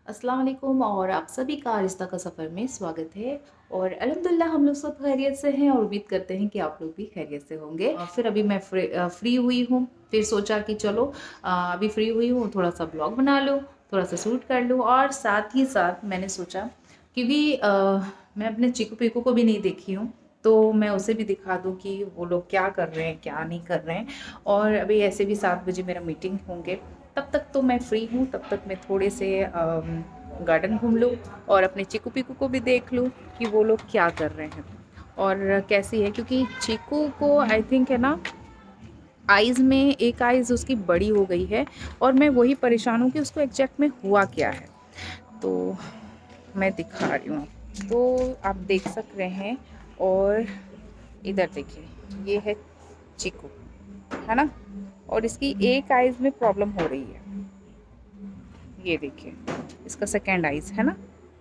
अस्सलाम वालेकुम और आप सभी का रिश्ता का सफ़र में स्वागत है। और अल्हम्दुलिल्लाह हम लोग सब खैरियत से हैं और उम्मीद करते हैं कि आप लोग भी खैरियत से होंगे। फिर अभी मैं फ्री हुई हूँ, फिर सोचा कि चलो अभी फ्री हुई हूँ, थोड़ा सा ब्लॉग बना लूँ, थोड़ा सा शूट कर लूँ। और साथ ही साथ मैंने सोचा कि भी मैं अपने चीकू पीकू को भी नहीं देखी हूँ, तो मैं उसे भी दिखा दूँ कि वो लोग क्या कर रहे हैं क्या नहीं कर रहे हैं। और अभी ऐसे भी 7 बजे मेरा मीटिंग होंगे, तब तक तो मैं फ्री हूँ, तब तक मैं थोड़े से गार्डन घूम लूँ और अपने चीकू पीकू को भी देख लूँ कि वो लोग क्या कर रहे हैं और कैसी है। क्योंकि चीकू को आई थिंक है ना, आइज़ में एक आइज़ उसकी बड़ी हो गई है और मैं वही परेशान हूँ कि उसको एग्जैक्ट में हुआ क्या है। तो मैं दिखा रही हूँ, तो आप देख सक रहे हैं। और इधर देखिए, ये है चीकू, है ना, और इसकी एक आइज़ में प्रॉब्लम हो रही है। ये देखिए, इसका सेकेंड आइज़ है ना,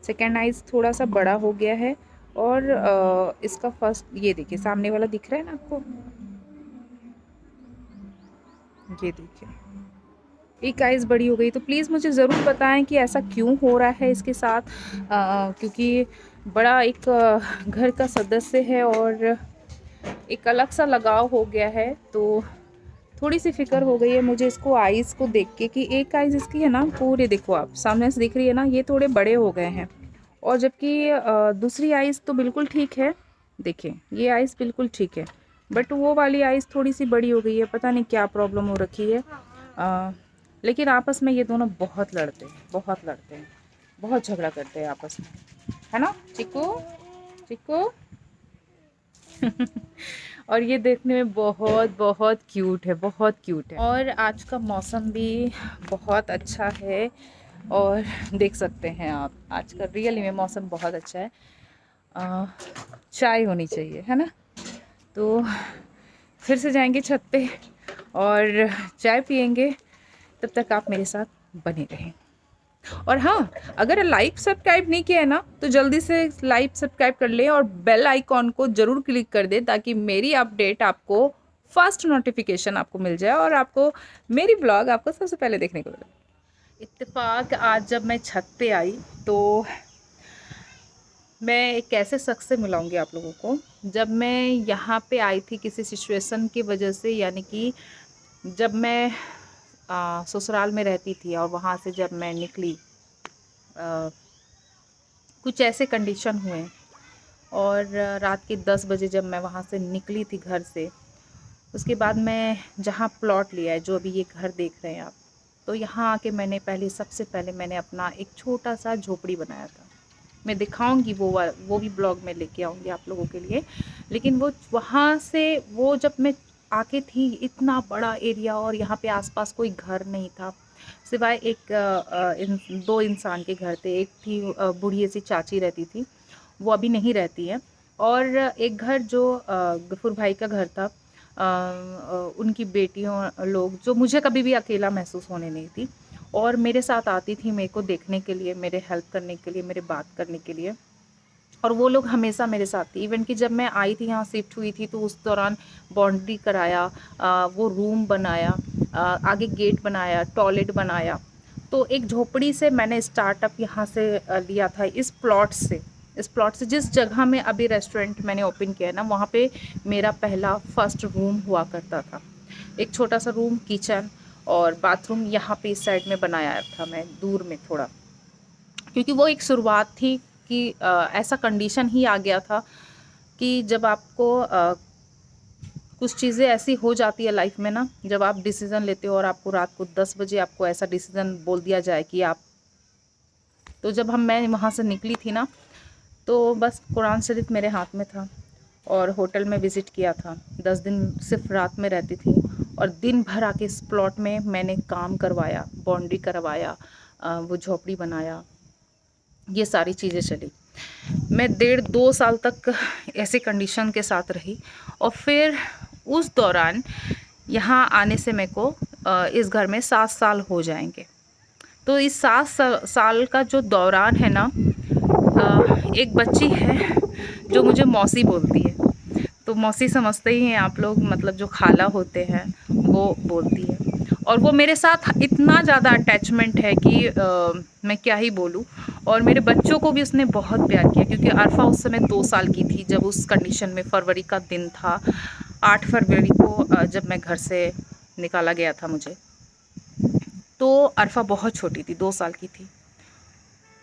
सेकेंड आइज़ थोड़ा सा बड़ा हो गया है। और इसका फर्स्ट, ये देखिए सामने वाला दिख रहा है ना आपको, ये देखिए एक आइज़ बड़ी हो गई। तो प्लीज़ मुझे ज़रूर बताएं कि ऐसा क्यों हो रहा है इसके साथ, क्योंकि बड़ा एक घर का सदस्य है और एक अलग सा लगाव हो गया है। तो थोड़ी सी फिक्र हो गई है मुझे इसको आइज़ को देख के कि एक आइज़ इसकी है ना, पूरे देखो आप सामने से दिख रही है ना, ये थोड़े बड़े हो गए हैं। और जबकि दूसरी आइज़ तो बिल्कुल ठीक है, देखिए ये आइज़ बिल्कुल ठीक है, बट वो वाली आइज़ थोड़ी सी बड़ी हो गई है। पता नहीं क्या प्रॉब्लम हो रखी है। लेकिन आपस में ये दोनों बहुत लड़ते हैं, बहुत लड़ते हैं, बहुत झगड़ा करते हैं आपस में, है ना चिक्कू, चिक्कू। और ये देखने में बहुत बहुत क्यूट है, बहुत क्यूट है। और आज का मौसम भी बहुत अच्छा है और देख सकते हैं आप, आज का रियली में मौसम बहुत अच्छा है। चाय होनी चाहिए, है ना। तो फिर से जाएंगे छत पे और चाय पियेंगे, तब तक आप मेरे साथ बने रहें। और हाँ, अगर लाइक सब्सक्राइब नहीं किया है ना, तो जल्दी से लाइक सब्सक्राइब कर लें और बेल आइकॉन को ज़रूर क्लिक कर दें, ताकि मेरी अपडेट आपको फर्स्ट नोटिफिकेशन आपको मिल जाए और आपको मेरी ब्लॉग आपको सबसे पहले देखने को मिले। इत्तेफाक आज जब मैं छत पे आई तो मैं एक ऐसे शख्स से मिलाऊंगी आप लोगों को। जब मैं यहाँ पे आई थी किसी सिचुएशन की वजह से, यानी कि जब मैं ससुराल में रहती थी और वहाँ से जब मैं निकली, कुछ ऐसे कंडीशन हुए और रात के 10 बजे जब मैं वहाँ से निकली थी घर से, उसके बाद मैं जहाँ प्लॉट लिया है, जो अभी ये घर देख रहे हैं आप, तो यहाँ आके मैंने सबसे पहले मैंने अपना एक छोटा सा झोपड़ी बनाया था। मैं दिखाऊंगी वो भी ब्लॉग में लेके आऊँगी आप लोगों के लिए। लेकिन वो वहाँ से, वो जब मैं आके थी, इतना बड़ा एरिया और यहाँ पे आसपास कोई घर नहीं था, सिवाय दो इंसान के घर थे। एक थी बूढ़ी सी चाची रहती थी, वो अभी नहीं रहती है। और एक घर जो गफूर भाई का घर था, उनकी बेटियों लोग, जो मुझे कभी भी अकेला महसूस होने नहीं थी और मेरे साथ आती थी मेरे को देखने के लिए, मेरे हेल्प करने के लिए, मेरे बात करने के लिए। और वो लोग हमेशा मेरे साथ थी। इवन कि जब मैं आई थी, यहाँ शिफ्ट हुई थी, तो उस दौरान बाउंड्री कराया, वो रूम बनाया, आगे गेट बनाया, टॉयलेट बनाया। तो एक झोपड़ी से मैंने स्टार्टअप यहाँ से लिया था, इस प्लॉट से। इस प्लॉट से जिस जगह में अभी रेस्टोरेंट मैंने ओपन किया है ना, वहाँ पे मेरा पहला फर्स्ट रूम हुआ करता था। एक छोटा सा रूम, किचन और बाथरूम यहाँ पे इस साइड में बनाया था मैं, दूर में थोड़ा, क्योंकि वो एक शुरुआत थी कि ऐसा कंडीशन ही आ गया था कि जब आपको कुछ चीज़ें ऐसी हो जाती है लाइफ में ना, जब आप डिसीज़न लेते हो और आपको रात को 10 बजे आपको ऐसा डिसीज़न बोल दिया जाए कि आप, तो जब मैं वहाँ से निकली थी ना, तो बस कुरान शरीफ मेरे हाथ में था और होटल में विज़िट किया था। 10 दिन सिर्फ रात में रहती थी और दिन भर आके इस प्लॉट में मैंने काम करवाया, बाउंड्री करवाया, वो झोपड़ी बनाया, ये सारी चीज़ें चली। मैं 1.5-2 साल तक ऐसे कंडीशन के साथ रही और फिर उस दौरान यहाँ आने से मेरे को इस घर में 7 साल हो जाएंगे। तो इस 7 साल का जो दौरान है ना, एक बच्ची है जो मुझे मौसी बोलती है। तो मौसी समझते ही हैं आप लोग, मतलब जो खाला होते हैं वो बोलती है। और वो मेरे साथ इतना ज़्यादा अटैचमेंट है कि मैं क्या ही बोलूँ। और मेरे बच्चों को भी उसने बहुत प्यार किया, क्योंकि अरफा उस समय 2 साल की थी जब उस कंडीशन में, फरवरी का दिन था, 8 फरवरी को जब मैं घर से निकाला गया था मुझे, तो अरफा बहुत छोटी थी, 2 साल की थी।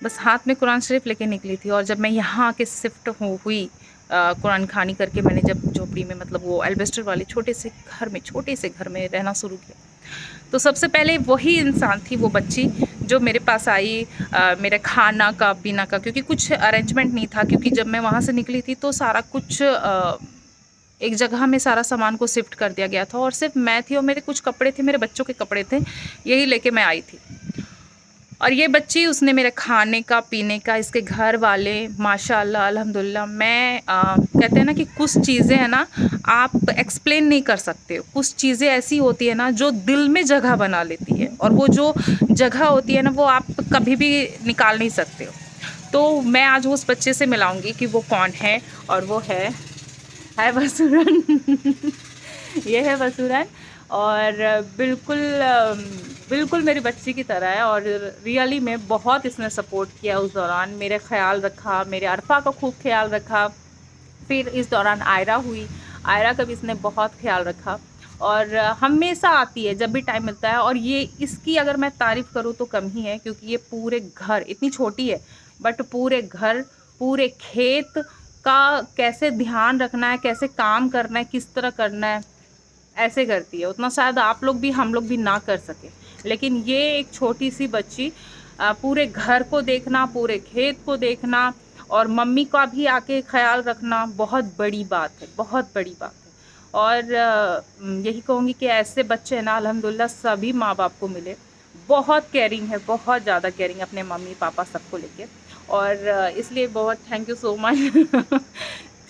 बस हाथ में कुरान शरीफ लेके निकली थी। और जब मैं यहाँ आके शिफ्ट हुई कुरान खानी करके, मैंने जब झोपड़ी में, मतलब वो एल्वेस्टर वाले छोटे से घर में रहना शुरू किया, तो सबसे पहले वही इंसान थी, वो बच्ची जो मेरे पास आई मेरे खाना का पीना का, क्योंकि कुछ अरेंजमेंट नहीं था, क्योंकि जब मैं वहाँ से निकली थी तो सारा कुछ एक जगह में सारा सामान को शिफ्ट कर दिया गया था, और सिर्फ मैं थी और मेरे कुछ कपड़े थे, मेरे बच्चों के कपड़े थे, यही लेके मैं आई थी। और ये बच्ची, उसने मेरे खाने का पीने का, इसके घर वाले माशाल्लाह अल्हम्दुलिल्लाह, मैं कहते हैं ना कि कुछ चीज़ें हैं ना आप एक्सप्लेन नहीं कर सकते, कुछ चीज़ें ऐसी होती है ना जो दिल में जगह बना लेती है, और वो जो जगह होती है ना वो आप कभी भी निकाल नहीं सकते हो। तो मैं आज उस बच्चे से मिलाऊंगी कि वो कौन है, और वो है वसूरन। ये है वसूरन, और बिल्कुल मेरी बच्ची की तरह है, और रियली में बहुत इसने सपोर्ट किया उस दौरान, मेरे ख्याल रखा, मेरे अरफा का खूब ख्याल रखा। फिर इस दौरान आयरा हुई, आयरा का भी इसने बहुत ख्याल रखा, और हमेशा आती है जब भी टाइम मिलता है। और ये इसकी अगर मैं तारीफ़ करूँ तो कम ही है, क्योंकि ये पूरे घर, इतनी छोटी है बट पूरे घर, पूरे खेत का कैसे ध्यान रखना है, कैसे काम करना है, किस तरह करना है, ऐसे करती है। उतना शायद आप लोग भी, हम लोग भी ना कर सके, लेकिन ये एक छोटी सी बच्ची पूरे घर को देखना, पूरे खेत को देखना, और मम्मी का भी आके ख्याल रखना, बहुत बड़ी बात है, बहुत बड़ी बात है। और यही कहूँगी कि ऐसे बच्चे ना अल्हम्दुलिल्लाह सभी माँ बाप को मिले। बहुत केयरिंग है, बहुत ज़्यादा केयरिंग अपने मम्मी पापा सबको लेके, और इसलिए बहुत थैंक यू सो मच।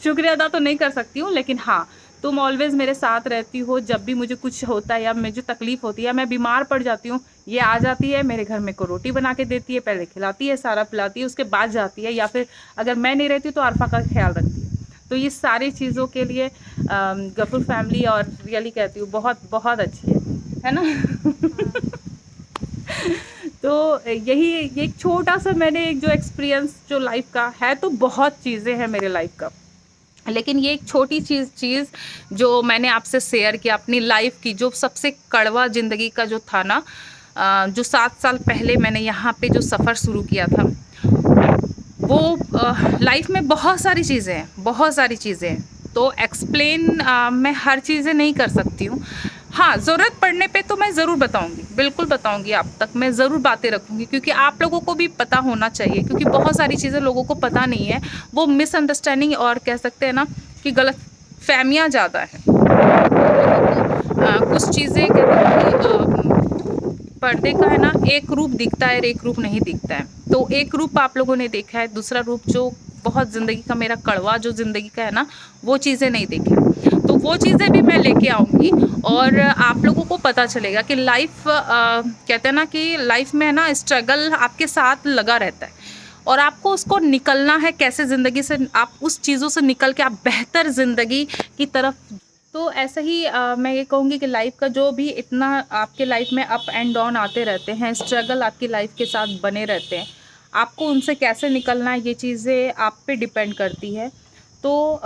शुक्रिया अदा तो नहीं कर सकती हूँ, लेकिन हाँ, तुम ऑलवेज़ मेरे साथ रहती हो। जब भी मुझे कुछ होता है या मुझे तकलीफ़ होती है, मैं बीमार पड़ जाती हूँ, ये आ जाती है मेरे घर, मेरे को रोटी बना के देती है, पहले खिलाती है, सारा पिलाती है, उसके बाद जाती है, या फिर अगर मैं नहीं रहती तो अरफा का ख्याल रखती है। तो ये सारी चीज़ों के लिए गफूर फैमिली, और रियली कहती हूँ, बहुत बहुत अच्छी है ना। तो यही एक छोटा सा मैंने एक जो एक्सपीरियंस जो लाइफ का है, तो बहुत चीज़ें हैं मेरे लाइफ का, लेकिन ये एक छोटी चीज़ जो मैंने आपसे शेयर किया अपनी लाइफ की, जो सबसे कड़वा ज़िंदगी का जो था ना, जो 7 साल पहले मैंने यहाँ पे जो सफ़र शुरू किया था, वो लाइफ में बहुत सारी चीज़ें हैं, बहुत सारी चीज़ें हैं। तो एक्सप्लेन मैं हर चीज़ें नहीं कर सकती हूँ। हाँ, ज़रूरत पड़ने पे तो मैं ज़रूर बताऊँगी, बिल्कुल बताऊँगी आप तक, मैं ज़रूर बातें रखूँगी, क्योंकि आप लोगों को भी पता होना चाहिए, क्योंकि बहुत सारी चीज़ें लोगों को पता नहीं है, वो मिसअंडरस्टैंडिंग और कह सकते हैं ना कि गलत फहमियाँ ज़्यादा हैं। कुछ चीज़ें कहते हैं कि पर्दे का है ना एक रूप दिखता है और एक रूप नहीं दिखता है। तो एक रूप आप लोगों ने देखा है, दूसरा रूप जो बहुत ज़िंदगी का मेरा कड़वा जो ज़िंदगी का है ना, वो चीज़ें नहीं देखी। तो वो चीज़ें भी मैं लेके आऊँगी, और आप लोगों को पता चलेगा कि लाइफ कहते हैं ना कि लाइफ में है ना स्ट्रगल आपके साथ लगा रहता है, और आपको उसको निकलना है, कैसे ज़िंदगी से आप उस चीज़ों से निकल के आप बेहतर ज़िंदगी की तरफ। तो ऐसा ही मैं ये कहूँगी कि लाइफ का जो भी इतना आपके लाइफ में अप एंड डाउन आते रहते हैं, स्ट्रगल आपकी लाइफ के साथ बने रहते हैं, आपको उनसे कैसे निकलना है, ये चीज़ें आप पे डिपेंड करती है। तो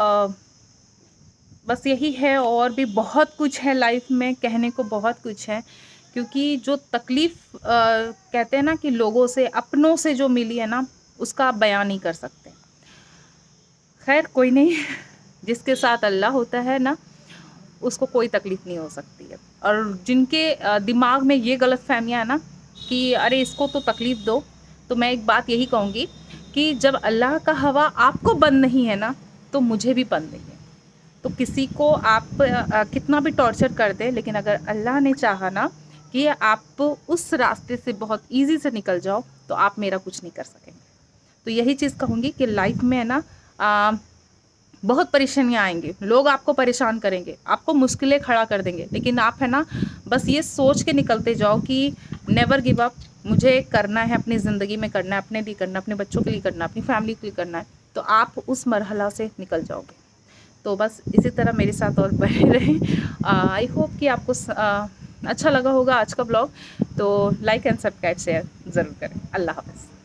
बस यही है, और भी बहुत कुछ है लाइफ में, कहने को बहुत कुछ है, क्योंकि जो तकलीफ़ कहते हैं ना कि लोगों से, अपनों से जो मिली है ना, उसका आप बयान नहीं कर सकते। खैर कोई नहीं, जिसके साथ अल्लाह होता है ना, उसको कोई तकलीफ़ नहीं हो सकती है। और जिनके दिमाग में ये गलतफ़हमियाँ है ना कि अरे इसको तो तकलीफ़ दो, तो मैं एक बात यही कहूँगी कि जब अल्लाह का हवा आपको बंद नहीं है ना, तो मुझे भी बंद नहीं है। तो किसी को आप कितना भी टॉर्चर कर दें, लेकिन अगर अल्लाह ने चाहा ना कि आप उस रास्ते से बहुत ईज़ी से निकल जाओ, तो आप मेरा कुछ नहीं कर सकेंगे। तो यही चीज़ कहूँगी कि लाइफ में है ना बहुत परेशानियाँ आएंगी, लोग आपको परेशान करेंगे, आपको मुश्किलें खड़ा कर देंगे, लेकिन आप है ना बस ये सोच के निकलते जाओ कि नेवर गिव अप, मुझे करना है, अपनी ज़िंदगी में करना है, अपने लिए करना, अपने बच्चों के लिए करना, अपनी फैमिली के लिए करना है, तो आप उस मरहला से निकल जाओगे। तो बस इसी तरह मेरे साथ और बने रहें। आई होप कि आपको अच्छा लगा होगा आज का ब्लॉग, तो लाइक एंड सब्सक्राइब शेयर ज़रूर करें। अल्लाह हाफ़िज़।